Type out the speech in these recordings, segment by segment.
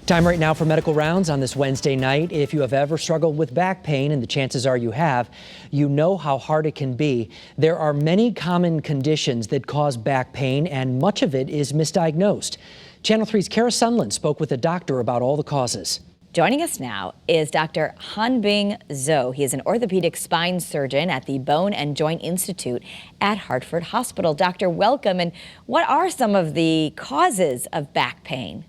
Time right now for Medical Rounds on this Wednesday night. If you have ever struggled with back pain, and the chances are you have, you know how hard it can be. There are many common conditions that cause back pain, and much of it is misdiagnosed. Channel 3's Kara Sunland spoke with a doctor about all the causes. Joining us now is Dr. Hanbing Zhou. He is an orthopedic spine surgeon at the Bone and Joint Institute at Hartford Hospital. Doctor, welcome. And what are some of the causes of back pain?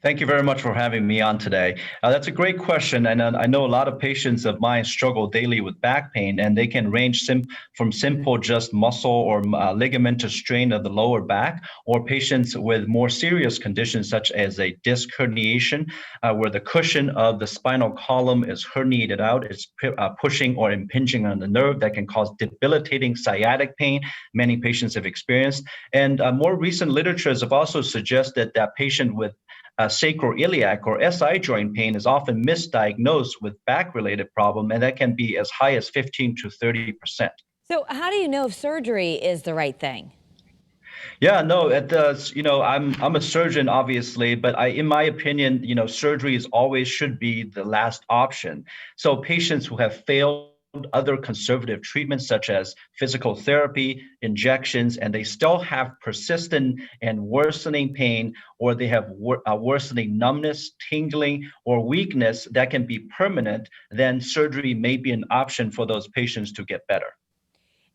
Thank you very much for having me on today. That's a great question, and I know a lot of patients of mine struggle daily with back pain, and they can range from simple just muscle or ligamentous strain of the lower back, or patients with more serious conditions such as a disc herniation, where the cushion of the spinal column is herniated out. It's pushing or impinging on the nerve that can cause debilitating sciatic pain. Many patients have experienced, and more recent literature has also suggested that patient with sacroiliac or SI joint pain is often misdiagnosed with back-related problem, and that can be as high as 15 to 30%. So how do you know if surgery is the right thing? Yeah, no, it does. I'm a surgeon, obviously, but in my opinion, surgery is always should be the last option. So patients who have failed other conservative treatments such as physical therapy, injections, and they still have persistent and worsening pain, or they have worsening numbness, tingling, or weakness that can be permanent, then surgery may be an option for those patients to get better.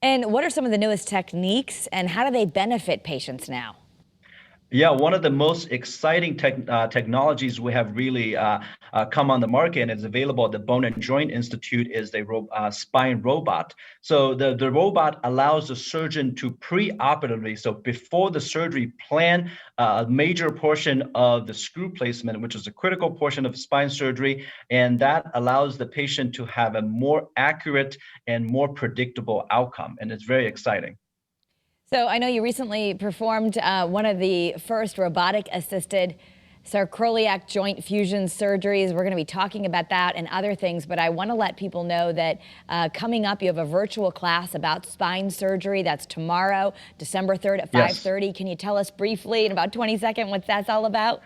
And what are some of the newest techniques, and how do they benefit patients now? Yeah, one of the most exciting technologies we have really come on the market and is available at the Bone and Joint Institute is the spine robot. So the robot allows the surgeon to pre-operatively, so before the surgery, plan a major portion of the screw placement, which is a critical portion of spine surgery, and that allows the patient to have a more accurate and more predictable outcome, and it's very exciting. So I know you recently performed one of the first robotic-assisted sacroiliac joint fusion surgeries. We're going to be talking about that and other things, but I want to let people know that coming up, you have a virtual class about spine surgery. That's tomorrow, December 3rd at 5:30. Yes. Can you tell us briefly in about 20 seconds what that's all about?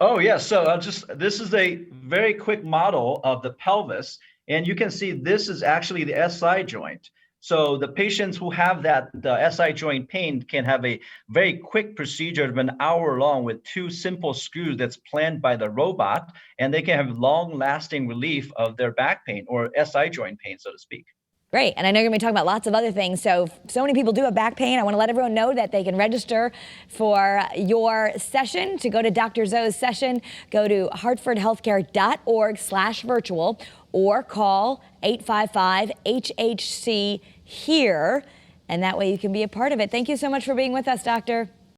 Oh, yeah. So this is a very quick model of the pelvis, and you can see this is actually the SI joint. So the patients who have the SI joint pain can have a very quick procedure of an hour long with two simple screws that's planned by the robot, and they can have long-lasting relief of their back pain or SI joint pain, so to speak. Great. And I know you're going to be talking about lots of other things. So many people do have back pain. I want to let everyone know that they can register for your session. To go to Dr. Zhou's session, go to hartfordhealthcare.org/virtual or call 855-HHC here. And that way you can be a part of it. Thank you so much for being with us, Doctor.